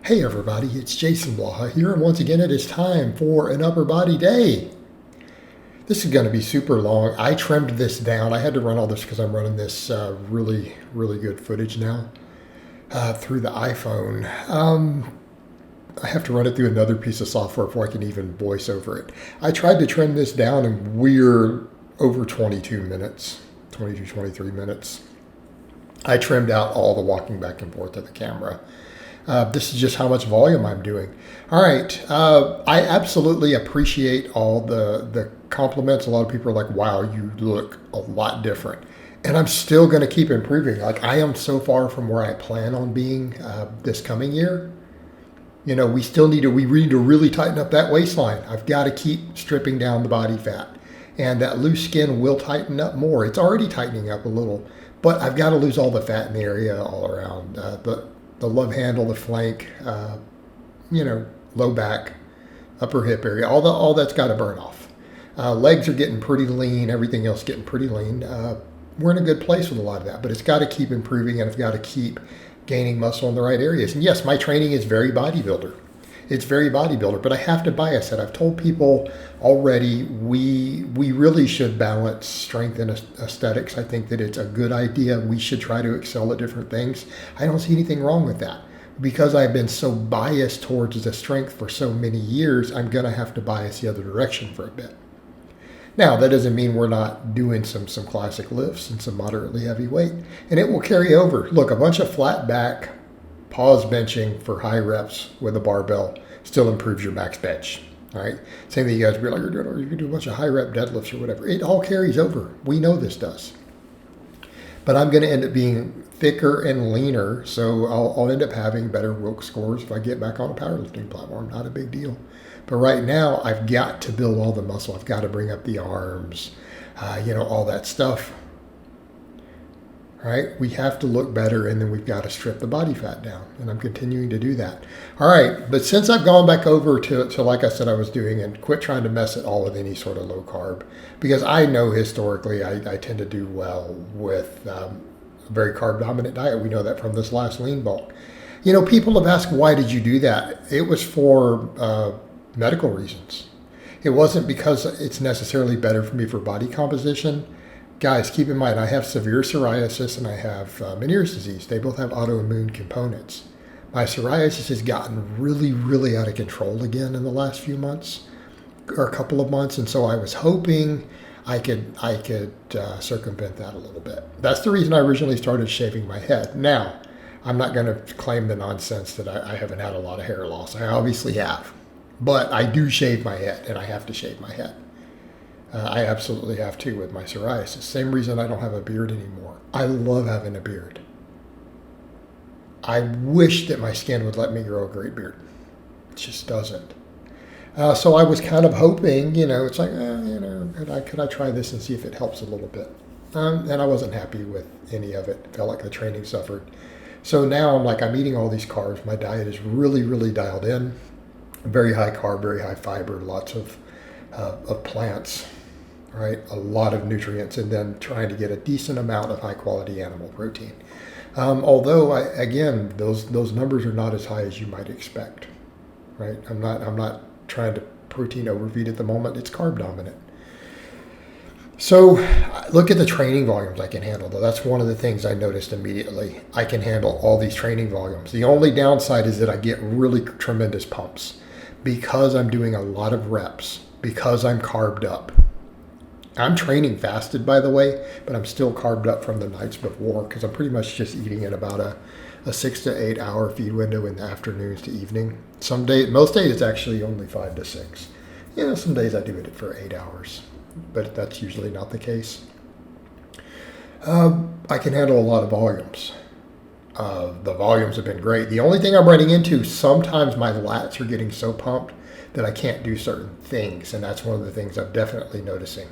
Hey everybody, it's Jason Blaha here, and once again it is time for an upper body day. This is going to be super long. I trimmed this down. I had to run all this because I'm running this really good footage now through the iPhone. I have to run it through another piece of software before I can even voice over it. I tried to trim this down and we're over 22 minutes, 23 minutes. I trimmed out all the walking back and forth of the camera. This is just how much volume I'm doing. All right. I absolutely appreciate all the compliments. A lot of people are like, wow, you look a lot different. And I'm still going to keep improving. Like, I am so far from where I plan on being this coming year. You know, we need to really tighten up that waistline. I've got to keep stripping down the body fat. And that loose skin will tighten up more. It's already tightening up a little. But I've got to lose all the fat in the area all around. The love handle, the flank, low back, upper hip area, all that's got to burn off. Legs are getting pretty lean, everything else getting pretty lean. We're in a good place with a lot of that, but it's got to keep improving and I've got to keep gaining muscle in the right areas. And yes, my training is very bodybuilder. It's very bodybuilder, but I have to bias it. I've told people already we really should balance strength and aesthetics. I think that it's a good idea. We should try to excel at different things. I don't see anything wrong with that. Because I've been so biased towards the strength for so many years, I'm going to have to bias the other direction for a bit. Now, that doesn't mean we're not doing some classic lifts and some moderately heavy weight. And it will carry over. Look, a bunch of flat back, pause benching for high reps with a barbell still improves your max bench. All right. Same thing you guys be like, you can do a bunch of high rep deadlifts or whatever. It all carries over. We know this does. But I'm going to end up being thicker and leaner, so I'll end up having better Wilks scores if I get back on a powerlifting platform. Not a big deal. But right now, I've got to build all the muscle. I've got to bring up the arms, all that stuff. Right? We have to look better, and then we've got to strip the body fat down, and I'm continuing to do that. All right, but since I've gone back over to like I said I was doing, and quit trying to mess it all with any sort of low carb, because I know historically I tend to do well with a very carb dominant diet. We know that from this last lean bulk. You know, people have asked, why did you do that? It was for medical reasons. It wasn't because it's necessarily better for me for body composition. Guys, keep in mind, I have severe psoriasis and I have Meniere's disease. They both have autoimmune components. My psoriasis has gotten really out of control again in the last few months, or a couple of months, and so I was hoping I could circumvent that a little bit. That's the reason I originally started shaving my head. Now, I'm not going to claim the nonsense that I haven't had a lot of hair loss. I obviously have, but I do shave my head, and I have to shave my head. I absolutely have to with my psoriasis. Same reason I don't have a beard anymore. I love having a beard. I wish that my skin would let me grow a great beard. It just doesn't. So I was kind of hoping, it's like, could I try this and see if it helps a little bit? And I wasn't happy with any of it. Felt like the training suffered. So now I'm eating all these carbs. My diet is really dialed in. Very high carb, very high fiber, lots of plants. Right, a lot of nutrients, and then trying to get a decent amount of high quality animal protein. Although those numbers are not as high as you might expect. Right, I'm not trying to protein overfeed at the moment. It's carb dominant. So look at the training volumes I can handle, though. That's one of the things I noticed immediately. I can handle all these training volumes. The only downside is that I get really tremendous pumps because I'm doing a lot of reps, because I'm carbed up. I'm training fasted, by the way, but I'm still carbed up from the nights before because I'm pretty much just eating in about a 6 to 8 hour feed window in the afternoons to evening. Most days it's actually only 5 to 6. Some days I do it for 8 hours, but that's usually not the case. I can handle a lot of volumes. The volumes have been great. The only thing I'm running into, sometimes my lats are getting so pumped that I can't do certain things, and that's one of the things I'm definitely noticing.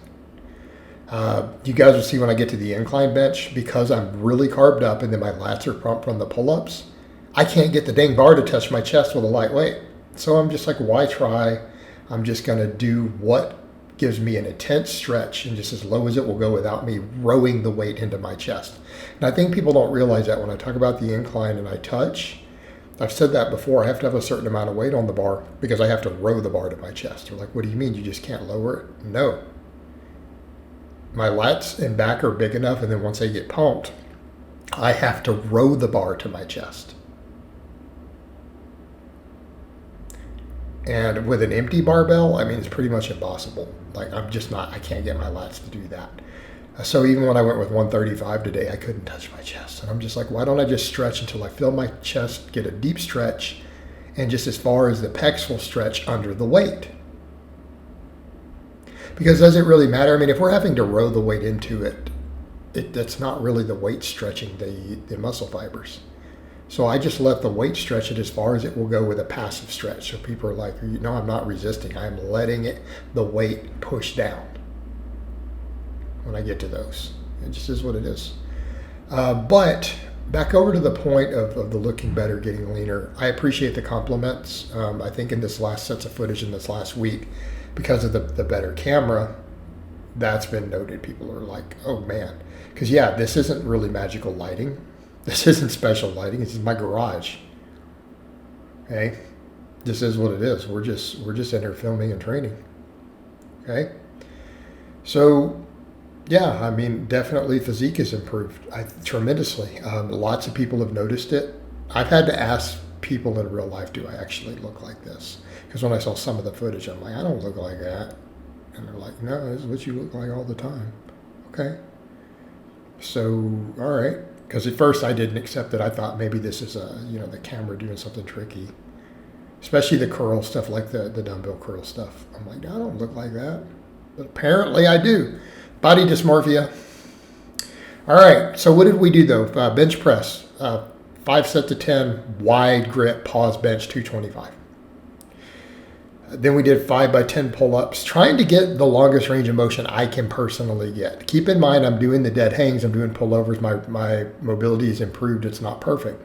You guys will see when I get to the incline bench, because I'm really carbed up and then my lats are pumped from the pull-ups, I can't get the dang bar to touch my chest with a light weight. So I'm just like, why try? I'm just going to do what gives me an intense stretch and just as low as it will go without me rowing the weight into my chest. And I think people don't realize that when I talk about the incline and I touch, I've said that before. I have to have a certain amount of weight on the bar because I have to row the bar to my chest. They're like, what do you mean? You just can't lower it? No. My lats and back are big enough, and then once they get pumped, I have to row the bar to my chest. And with an empty barbell, I mean, it's pretty much impossible. Like, I can't get my lats to do that. So even when I went with 135 today, I couldn't touch my chest. And I'm just like, why don't I just stretch until I feel my chest get a deep stretch, and just as far as the pecs will stretch under the weight. Because does it really matter? I mean, if we're having to row the weight into it, that's not really the weight stretching the muscle fibers. So I just let the weight stretch it as far as it will go with a passive stretch. So people are like, no, I'm not resisting. I'm letting the weight push down when I get to those. It just is what it is. But back over to the point of the looking better, getting leaner. I appreciate the compliments. I think in this last sets of footage in this last week, because of the better camera, that's been noted. People are like, oh man. Because yeah, this isn't really magical lighting. This isn't special lighting. This is my garage. Okay? This is what it is. We're just in here filming and training. Okay? So yeah, I mean, definitely physique has improved tremendously. Lots of people have noticed it. I've had to ask people in real life, do I actually look like this? Because when I saw some of the footage, I'm like, I don't look like that. And they're like, no, this is what you look like all the time. Okay. So, all right. Because at first I didn't accept it. I thought maybe this is the camera doing something tricky. Especially the curl stuff, like the dumbbell curl stuff. I'm like, no, I don't look like that. But apparently I do. Body dysmorphia. All right. So what did we do though? Bench press. 5 sets of 10, wide grip, pause bench, 225. Then we did 5 by 10 pull-ups, trying to get the longest range of motion I can personally get. Keep in mind, I'm doing the dead hangs, I'm doing pullovers. My mobility is improved. It's not perfect.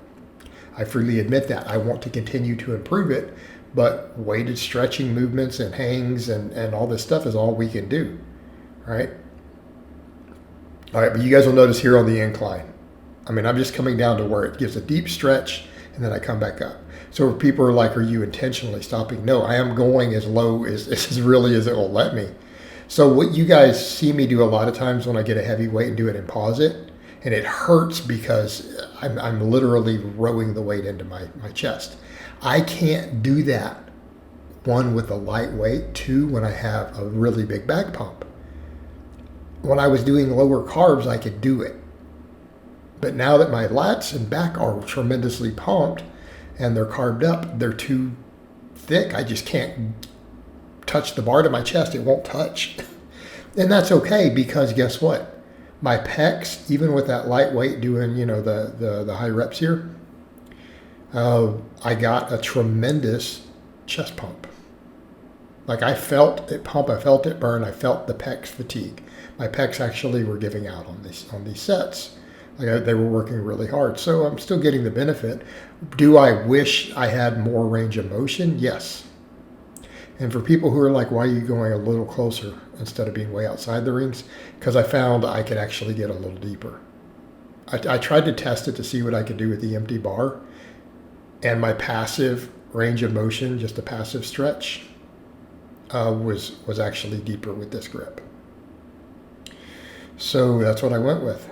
I freely admit that. I want to continue to improve it, but weighted stretching movements and hangs and all this stuff is all we can do. All right. All right, but you guys will notice here on the incline, I mean, I'm just coming down to where it gives a deep stretch, and then I come back up. So if people are like, are you intentionally stopping? No, I am going as low as really as it will let me. So what you guys see me do a lot of times when I get a heavy weight and do it and pause it, and it hurts because I'm literally rowing the weight into my chest. I can't do that, 1, with a light weight, 2, when I have a really big back pump. When I was doing lower carbs, I could do it. But now that my lats and back are tremendously pumped and they're carved up, they're too thick. I just can't touch the bar to my chest. It won't touch. And that's okay, because guess what? My pecs, even with that light weight doing, the high reps here, I got a tremendous chest pump. Like I felt it pump, I felt it burn, I felt the pecs fatigue. My pecs actually were giving out on these sets. Like they were working really hard. So I'm still getting the benefit. Do I wish I had more range of motion? Yes. And for people who are like, why are you going a little closer instead of being way outside the rings? Because I found I could actually get a little deeper. I tried to test it to see what I could do with the empty bar. And my passive range of motion, just a passive stretch, was actually deeper with this grip. So that's what I went with.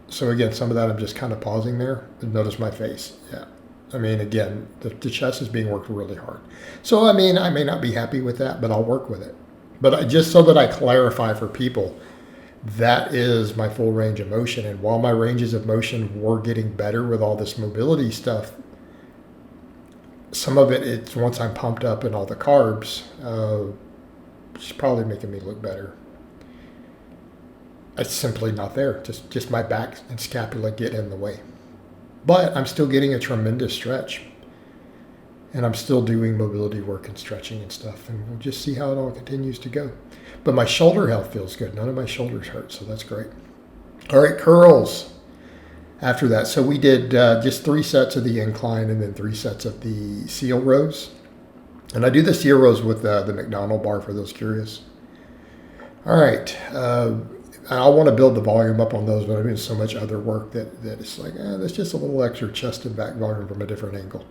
So again, some of that I'm just kind of pausing there. Notice my face. Yeah. I mean, again, the chest is being worked really hard. So, I mean, I may not be happy with that, but I'll work with it. But just so that I clarify for people, that is my full range of motion. And while my ranges of motion were getting better with all this mobility stuff, some of it's once I'm pumped up in all the carbs, it's probably making me look better. It's simply not there. Just my back and scapula get in the way. But I'm still getting a tremendous stretch. And I'm still doing mobility work and stretching and stuff. And we'll just see how it all continues to go. But my shoulder health feels good. None of my shoulders hurt, so that's great. All right, curls. After that, so we did just 3 sets of the incline and then 3 sets of the seal rows. And I do the seal rows with the McDonald bar for those curious. All right. I want to build the volume up on those, but I'm doing so much other work that it's like, that's just a little extra chest and back volume from a different angle.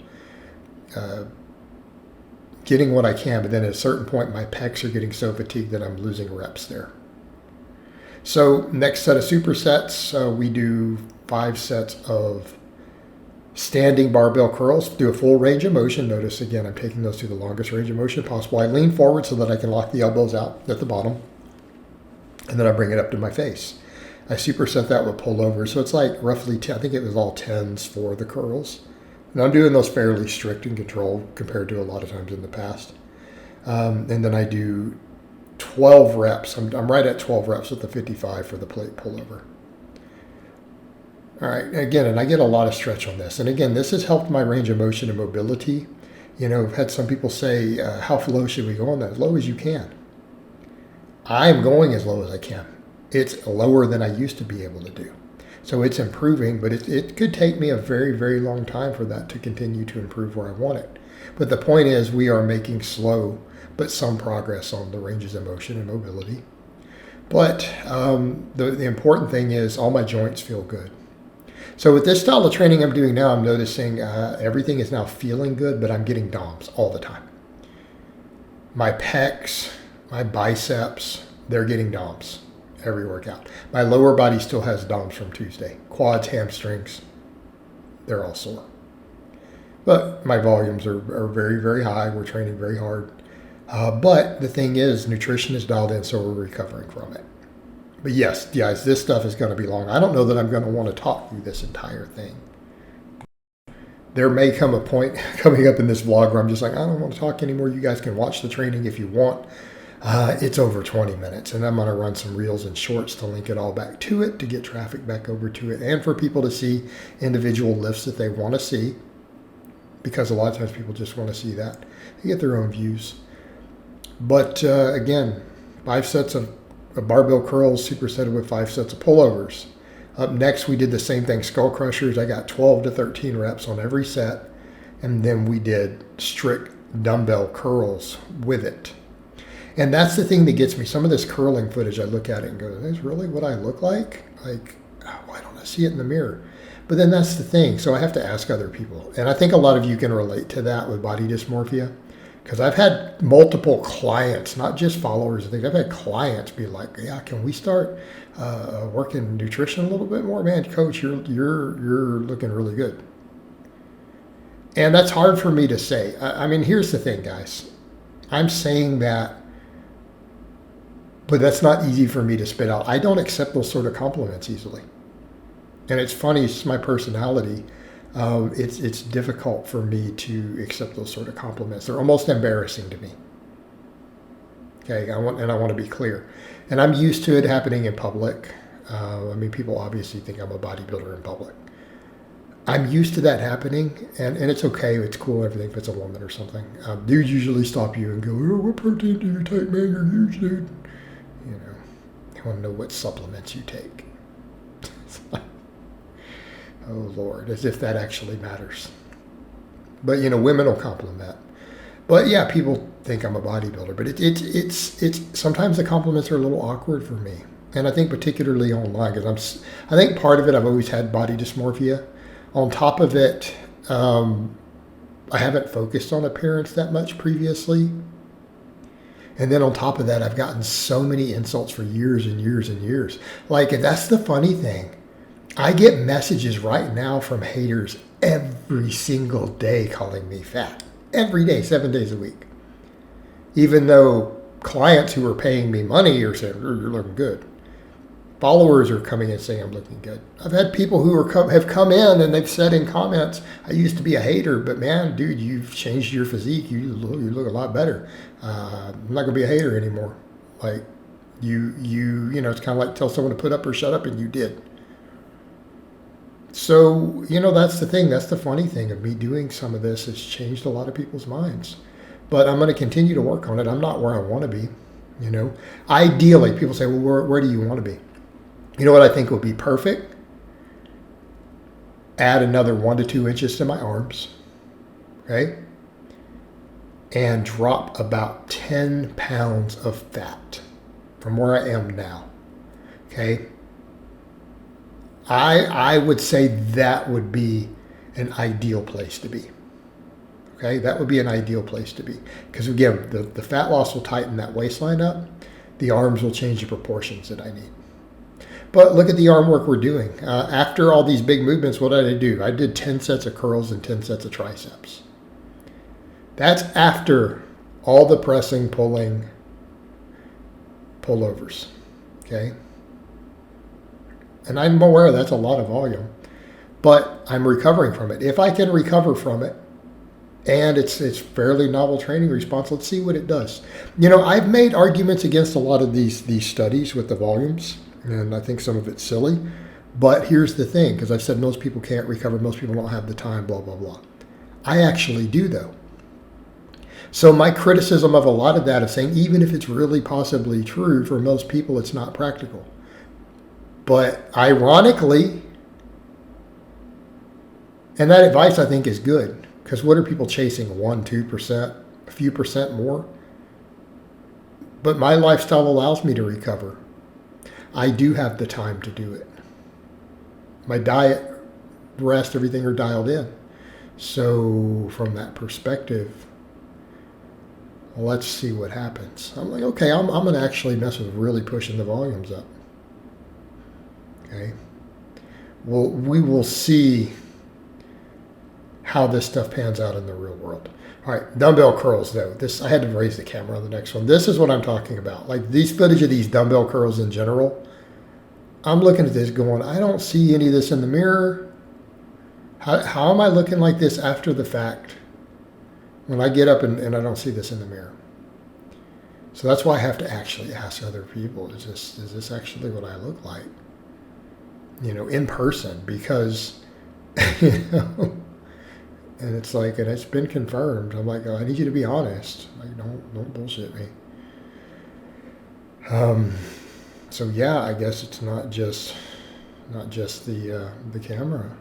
getting what I can, but then at a certain point, my pecs are getting so fatigued that I'm losing reps there. So next set of supersets, we do 5 sets of standing barbell curls, do a full range of motion. Notice again, I'm taking those to the longest range of motion possible. I lean forward so that I can lock the elbows out at the bottom, and then I bring it up to my face. I superset that with pullover, so it's like roughly 10, I think it was all 10s for the curls. And I'm doing those fairly strict and controlled compared to a lot of times in the past. And then I do 12 reps. I'm right at 12 reps with the 55 for the plate pullover. All right, again, and I get a lot of stretch on this. And again, this has helped my range of motion and mobility. You know, I've had some people say, how low should we go on that? As low as you can. I'm going as low as I can. It's lower than I used to be able to do. So it's improving, but it could take me a very, very long time for that to continue to improve where I want it. But the point is, we are making slow but some progress on the ranges of motion and mobility. But the important thing is all my joints feel good. So with this style of training I'm doing now, I'm noticing everything is now feeling good, but I'm getting DOMs all the time. My pecs, my biceps, they're getting DOMs every workout. My lower body still has DOMs from Tuesday. Quads, hamstrings, they're all sore. But my volumes are very, very high. We're training very hard. But the thing is, nutrition is dialed in, so we're recovering from it. But yes, guys, this stuff is going to be long. I don't know that I'm going to want to talk through this entire thing. There may come a point coming up in this vlog where I'm just like, I don't want to talk anymore. You guys can watch the training if you want. It's over 20 minutes, and I'm going to run some reels and shorts to link it all back to it, to get traffic back over to it, and for people to see individual lifts that they want to see, because a lot of times people just want to see that. They get their own views. But again, 5 sets of barbell curls supersetted with 5 sets of pullovers. Up next, we did the same thing, Skullcrushers. I got 12 to 13 reps on every set, and then we did strict dumbbell curls with it. And that's the thing that gets me. Some of this curling footage, I look at it and go, is this really what I look like? Like, why don't I see it in the mirror? But then that's the thing. So I have to ask other people. And I think a lot of you can relate to that with body dysmorphia. Because I've had multiple clients, not just followers. I think I've had clients be like, yeah, can we start working nutrition a little bit more? Man, coach, you're looking really good. And that's hard for me to say. I mean, here's the thing, guys. I'm saying that, but that's not easy for me to spit out. I don't accept those sort of compliments easily. And it's funny, it's my personality. It's difficult for me to accept those sort of compliments. They're almost embarrassing to me. Okay, I want to be clear. And I'm used to it happening in public. I mean, people obviously think I'm a bodybuilder in public. I'm used to that happening, and it's okay. It's cool, everything, if it's a woman or something. Dudes usually stop you and go, oh, what protein do you take, man? You're huge, dude. You know, they want to know what supplements you take. Oh, Lord, as if that actually matters. But, you know, women will compliment. But, yeah, people think I'm a bodybuilder. But it's sometimes the compliments are a little awkward for me. And I think particularly online, because I think part of it, I've always had body dysmorphia. On top of it, I haven't focused on appearance that much previously. And then on top of that, I've gotten so many insults for years and years and years. Like, that's the funny thing. I get messages right now from haters every single day calling me fat. Every day, 7 days a week. Even though clients who are paying me money are saying, oh, you're looking good. Followers are coming in saying I'm looking good. I've had people who have come in and they've said in comments, I used to be a hater, but man, dude, you've changed your physique. You look a lot better. I'm not going to be a hater anymore. Like, you know, it's kind of like tell someone to put up or shut up, and you did. So, you know, that's the thing. That's the funny thing of me doing some of this. It's changed a lot of people's minds. But I'm going to continue to work on it. I'm not where I want to be, you know. Ideally, people say, well, where do you want to be? You know what I think would be perfect? Add another 1 to 2 inches to my arms, okay? And drop about 10 pounds of fat from where I am now, okay? I would say that would be an ideal place to be, Okay, that would be an ideal place to be. Because again, the fat loss will tighten that waistline up. The arms will change the proportions that I need. But look at the arm work we're doing. After all these big movements, what did I do? I did 10 sets of curls and 10 sets of triceps. That's after all the pressing, pulling, pullovers. Okay? And I'm aware that's a lot of volume. But I'm recovering from it. If I can recover from it, and it's fairly novel training response, let's see what it does. You know, I've made arguments against a lot of these studies with the volumes, and I think some of it's silly. But here's the thing, because I've said most people can't recover, most people don't have the time, blah, blah, blah. I actually do, though. So my criticism of a lot of that is saying, even if it's really possibly true, for most people it's not practical. But ironically, and that advice I think is good, because what are people chasing? 1%, 2%, a few percent more? But my lifestyle allows me to recover. I do have the time to do it. My diet, rest, everything are dialed in. So from that perspective, let's see what happens. I'm like, okay, I'm going to actually mess with really pushing the volumes up. Okay. Well, we will see how this stuff pans out in the real world. All right, dumbbell curls though. I had to raise the camera on the next one. This is what I'm talking about. Like these footage of these dumbbell curls in general, I'm looking at this going, I don't see any of this in the mirror. How am I looking like this after the fact when I get up and I don't see this in the mirror? So that's why I have to actually ask other people, is this actually what I look like? You know, in person, because, you know, and it's like, and it's been confirmed. I'm like, oh, I need you to be honest. Like, don't bullshit me. So yeah, I guess it's not just the camera.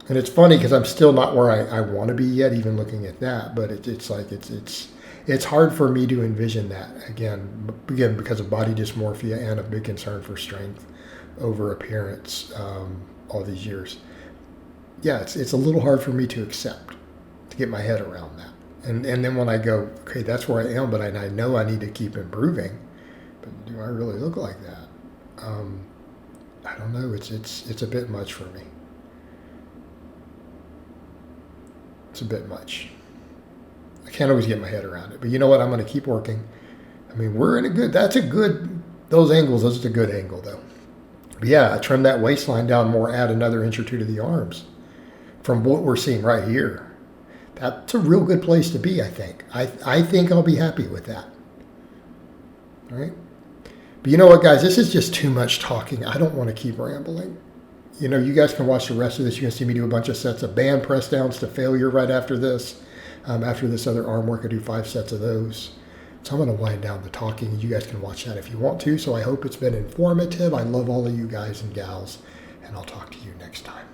And it's funny because I'm still not where I want to be yet, even looking at that. But it's like it's hard for me to envision that again because of body dysmorphia and a big concern for strength over appearance all these years. Yeah, it's a little hard for me to accept, to get my head around that. And then when I go, okay, that's where I am, but I know I need to keep improving. But do I really look like that? I don't know. It's a bit much for me. It's a bit much. I can't always get my head around it. But you know what? I'm going to keep working. I mean, those angles, that's a good angle, though. But yeah, I trim that waistline down more, add another inch or two to the arms. From what we're seeing right here, that's a real good place to be, I think. I think I'll be happy with that. All right? But you know what, guys? This is just too much talking. I don't want to keep rambling. You know, you guys can watch the rest of this. You can see me do a bunch of sets of band press downs to failure right after this. After this other arm work, I do 5 sets of those. So I'm going to wind down the talking. You guys can watch that if you want to. So I hope it's been informative. I love all of you guys and gals, and I'll talk to you next time.